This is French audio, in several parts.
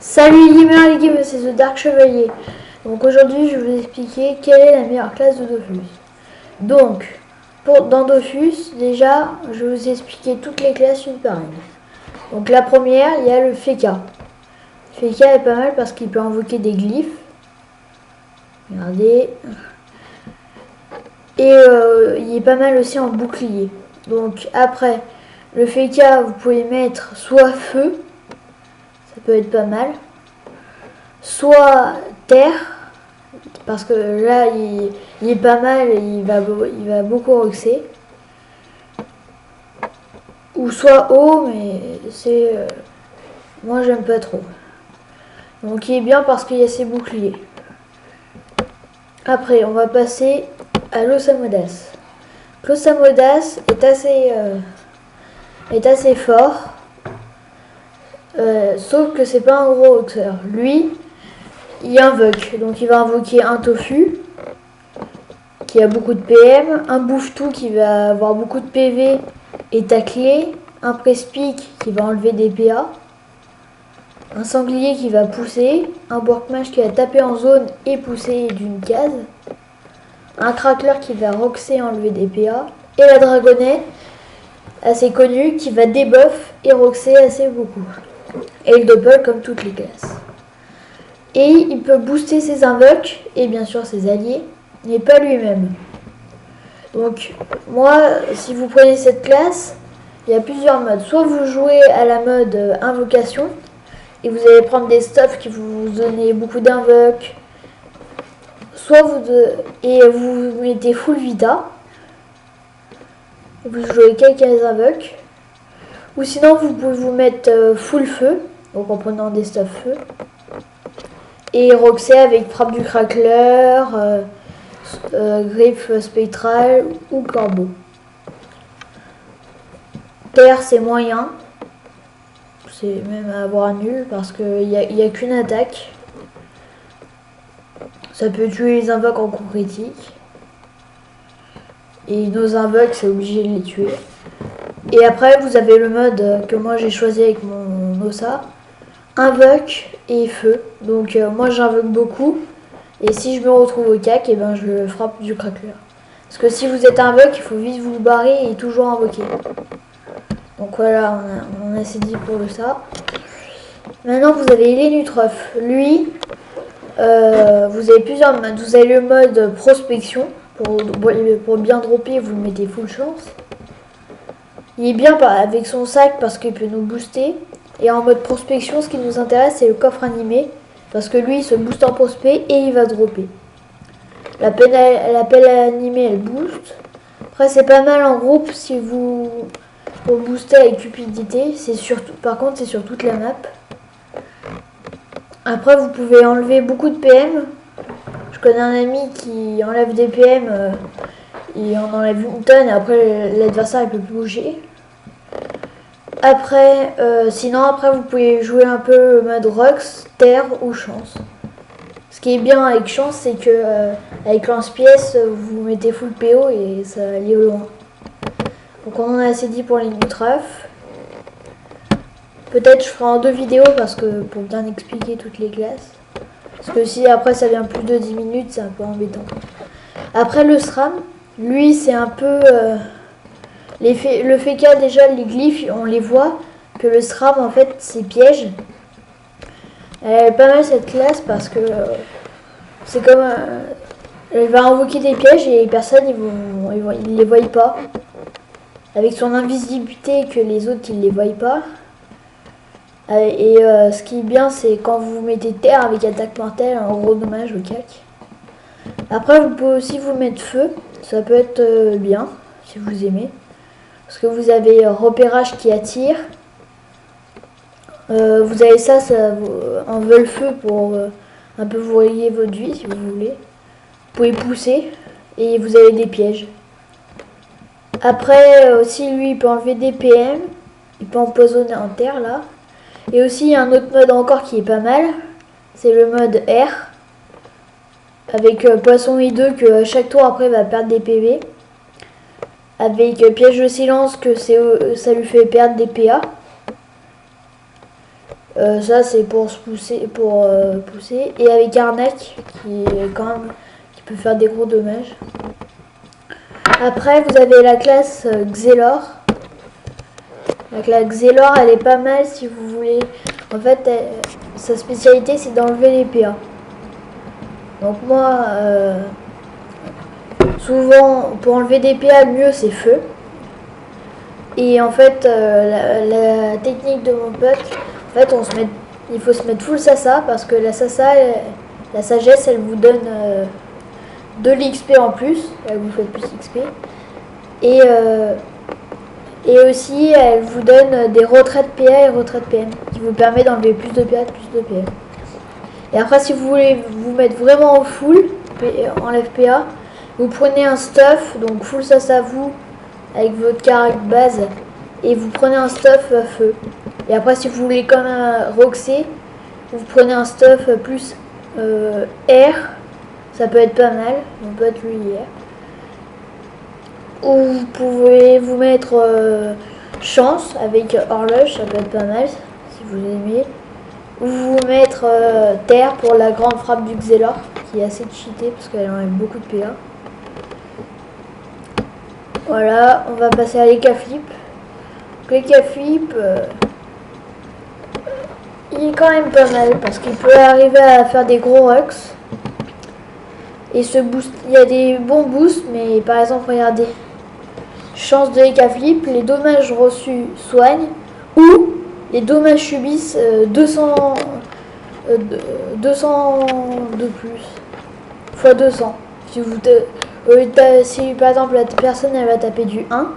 Salut les gamers et les gamers, c'est The Dark Chevalier. Donc aujourd'hui je vais vous expliquer quelle est la meilleure classe de Dofus. Donc dans Dofus, déjà je vais vous expliquer toutes les classes une par une. Donc la première, il y a le Feka. Feka est pas mal parce qu'il peut invoquer des glyphes. Regardez. Et il est pas mal aussi en bouclier. Donc après, le Feka, vous pouvez mettre soit feu, ça peut être pas mal, soit terre, parce que là il est pas mal et il va beaucoup roxer, ou soit eau, mais c'est moi j'aime pas trop. Donc il est bien parce qu'il y a ses boucliers. Après on va passer à Los Amodas. Los Amodas est assez fort, sauf que c'est pas un gros roxeur. Lui il invoque, donc il va invoquer un tofu qui a beaucoup de PM, un bouffe-tout qui va avoir beaucoup de PV et tacler, un press-pick qui va enlever des PA, un sanglier qui va pousser, un workmage qui va taper en zone et pousser d'une case, un crackler qui va roxer et enlever des PA, et la dragonnet, assez connue, qui va debuff et roxer assez beaucoup. Et le double comme toutes les classes. Et il peut booster ses invoques et bien sûr ses alliés, mais pas lui-même. Donc moi, si vous prenez cette classe, il y a plusieurs modes. Soit vous jouez à la mode invocation et vous allez prendre des stuffs qui vous donnent beaucoup d'invoques. Soit vous mettez full vita, vous jouez quelques invoques. Ou sinon vous pouvez vous mettre full feu, donc en prenant des stuffs feu. Et roxer avec frappe du crackler, griffe spectrale ou corbeau. Terre c'est moyen, c'est même à avoir nul parce qu'il n'y a qu'une attaque. Ça peut tuer les invoques en coup critique. Et nos invoques c'est obligé de les tuer. Et après vous avez le mode que moi j'ai choisi avec mon Ossa. Invoque et feu. Donc moi j'invoque beaucoup. Et si je me retrouve au cac, et ben je frappe du crackler. Parce que si vous êtes invoque, il faut vite vous barrer et toujours invoquer. Donc voilà, on a assez dit pour ça. Maintenant vous avez Lenutruff. Lui, vous avez plusieurs modes. Vous avez le mode prospection. Pour bien dropper, vous le mettez full chance. Il est bien avec son sac parce qu'il peut nous booster. Et en mode prospection, ce qui nous intéresse, c'est le coffre animé. Parce que lui, il se booste en prospect et il va dropper. La pelle animée, elle booste. Après, c'est pas mal en groupe si vous... Pour booster avec cupidité. Par contre, c'est sur toute la map. Après, vous pouvez enlever beaucoup de PM. Je connais un ami qui enlève des PM. Il en enlève une tonne et après, l'adversaire, il peut plus bouger. Après, sinon après vous pouvez jouer un peu le mode Rox, Terre ou Chance. Ce qui est bien avec Chance, c'est que avec lance-pièce, vous mettez full PO et ça va aller au loin. Donc on en a assez dit pour les Nutruff. Peut-être je ferai en 2 vidéos parce que pour bien expliquer toutes les classes. Parce que si après ça vient plus de 10 minutes, c'est un peu embêtant. Après le SRAM, lui c'est un peu... le Feka déjà, les glyphes, on les voit que le SRAM en fait c'est piège. Elle est pas mal cette classe parce que c'est comme elle va invoquer des pièges et les personnes ils les voient pas. Avec son invisibilité que les autres ils les voient pas. Et ce qui est bien c'est quand vous mettez terre avec attaque mortelle, un gros dommage au cac. Après vous pouvez aussi vous mettre feu, ça peut être bien si vous aimez. Parce que vous avez repérage qui attire. Vous avez ça en veut feu pour un peu vous rayer votre vie si vous voulez. Vous pouvez pousser et vous avez des pièges. Après aussi lui il peut enlever des PM. Il peut empoisonner en terre là. Et aussi il y a un autre mode encore qui est pas mal. C'est le mode R. Avec poisson hideux que à chaque tour après va perdre des PV. Avec piège de silence que ça lui fait perdre des PA. Ça c'est pour se pousser, pousser. Et avec Arnaque qui est quand même qui peut faire des gros dommages. Après vous avez la classe Xelor. La classe Xelor elle est pas mal si vous voulez. En fait sa spécialité c'est d'enlever les PA. Donc moi souvent pour enlever des PA le mieux c'est feu. Et en fait la technique de mon pote, en fait il faut se mettre full Sasa parce que la Sasa, la sagesse elle vous donne de l'XP en plus, elle vous fait plus XP. Et aussi elle vous donne des retraites PA et retraites PM qui vous permet d'enlever plus de PA, plus de PM. Et après si vous voulez vous mettre vraiment en full, enlève PA, vous prenez un stuff, donc full Sasa vous, avec votre carac base, et vous prenez un stuff feu. Et après si vous voulez quand même roxer, vous prenez un stuff plus air, ça peut être pas mal, on peut être lui air. Ou vous pouvez vous mettre chance avec horloge, ça peut être pas mal si vous aimez. Ou vous mettre terre pour la grande frappe du Xelor, qui est assez cheatée parce qu'elle enlève beaucoup de PA. Voilà, on va passer à l'Eka-Flip. L'Eka-Flip, il est quand même pas mal parce qu'il peut arriver à faire des gros rucks. Et ce boost, il y a des bons boosts, mais par exemple, regardez. Chance de l'Eka-Flip, les dommages reçus soignent ou les dommages subissent 200 de plus. Fois 200. Si par exemple la personne elle va taper du 1,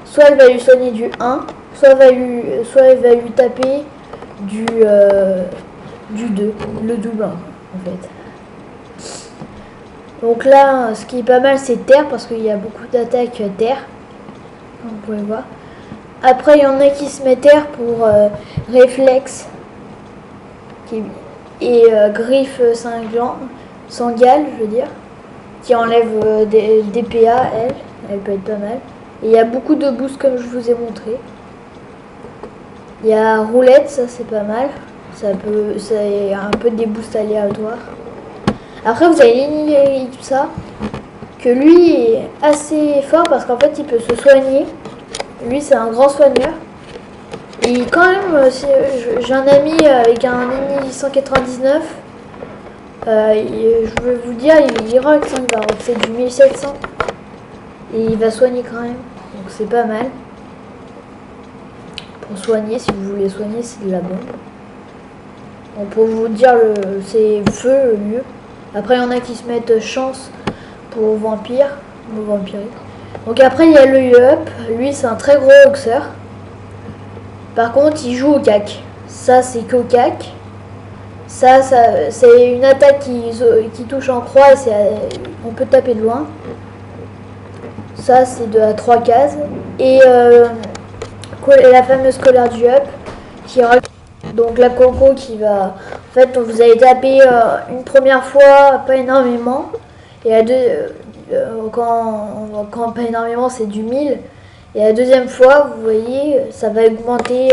soit elle va lui soigner du 1, soit elle va lui taper du 2, le double 1 en fait. Donc là ce qui est pas mal c'est terre parce qu'il y a beaucoup d'attaques terre, comme vous pouvez voir. Après il y en a qui se mettent terre pour réflexe et griffe sanguale je veux dire, qui enlève des PA, elle peut être pas mal. Et il y a beaucoup de boosts comme je vous ai montré. Il y a roulette, ça c'est pas mal. C'est un peu des boosts aléatoires. Après vous avez Lini tout ça, que lui est assez fort parce qu'en fait il peut se soigner. Lui c'est un grand soigneur. Et quand même, j'ai un ami avec un Lini 199. Je veux vous dire, il rock, il va roxer du 1700 et il va soigner quand même, donc c'est pas mal. Pour soigner, si vous voulez soigner, c'est de la bombe. Donc pour vous dire, c'est feu le mieux. Après, il y en a qui se mettent chance pour vampire, ou vampirique. Donc après, il y a le Up. Lui, c'est un très gros hoxer. Par contre, il joue au cac. Ça, c'est qu'au cac. Ça c'est une attaque qui touche en croix et on peut taper de loin. Ça, c'est de 3 cases. Et la fameuse colère du Up. Donc la coco qui va... En fait, vous allez taper une première fois, pas énormément. Et quand pas énormément, c'est du 1000. Et la deuxième fois, vous voyez, ça va augmenter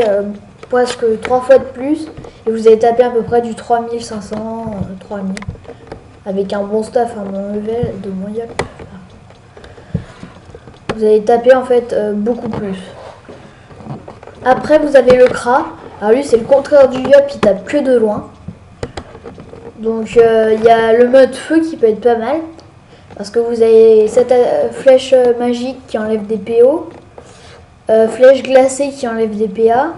presque 3 fois de plus. Et vous allez taper à peu près du 3500, 3000. Avec un bon staff, un bon level de mon Yup. Vous allez taper en fait beaucoup plus. Après, vous avez le Kra. Alors lui, c'est le contraire du Yup, il tape que de loin. Donc il y a le mode feu qui peut être pas mal. Parce que vous avez cette flèche magique qui enlève des PO. Flèche glacée qui enlève des PA.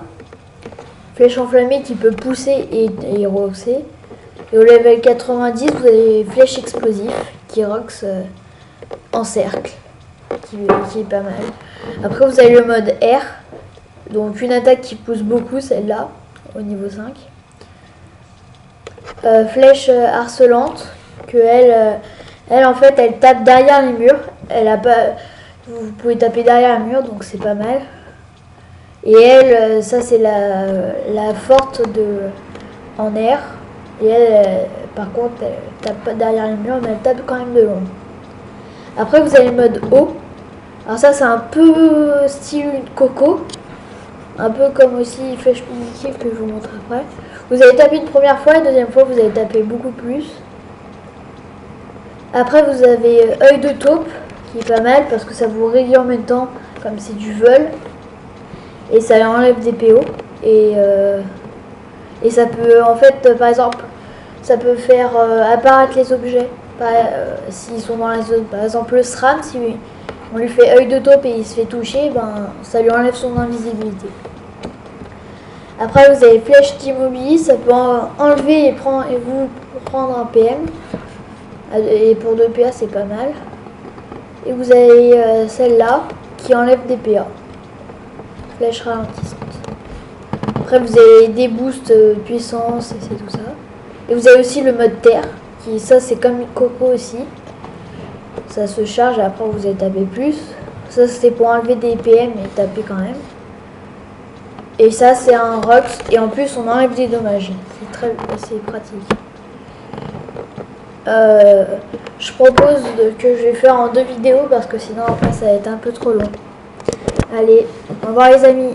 Flèche enflammée qui peut pousser et roxer. Et au level 90, vous avez flèche explosive qui roxe en cercle. Qui est pas mal. Après, vous avez le mode air. Donc une attaque qui pousse beaucoup, celle-là, au niveau 5. Flèche harcelante, que elle en fait, elle tape derrière les murs. Elle a pas, vous pouvez taper derrière un mur, donc c'est pas mal. Et elle, ça c'est la forte en air. Et elle, par contre, elle tape pas derrière les murs, mais elle tape quand même de long. Après, vous avez le mode eau. Alors ça, c'est un peu style coco. Un peu comme aussi flèche positive que je vous montre après. Vous avez tapé une première fois, et deuxième fois vous avez tapé beaucoup plus. Après vous avez œil de taupe qui est pas mal parce que ça vous réduit en même temps comme c'est du vol. Et ça enlève des PO. Et ça peut en fait par exemple ça peut faire apparaître les objets. S'ils sont dans la zone. Par exemple le SRAM, si on lui fait œil de taupe et il se fait toucher, ben ça lui enlève son invisibilité. Après vous avez flèche d'immobilisme, ça peut enlever et vous prendre un PM. Et pour 2 PA c'est pas mal. Et vous avez celle-là qui enlève des PA. Flèche ralentissante. Après vous avez des boosts puissance et c'est tout ça. Et vous avez aussi le mode terre, qui ça c'est comme Coco aussi. Ça se charge et après vous allez taper plus. Ça c'est pour enlever des PM et taper quand même. Et ça c'est un Rox et en plus on enlève des dommages. C'est pratique. Je propose que je vais faire en 2 vidéos parce que sinon après ça va être un peu trop long. Allez, au revoir les amis.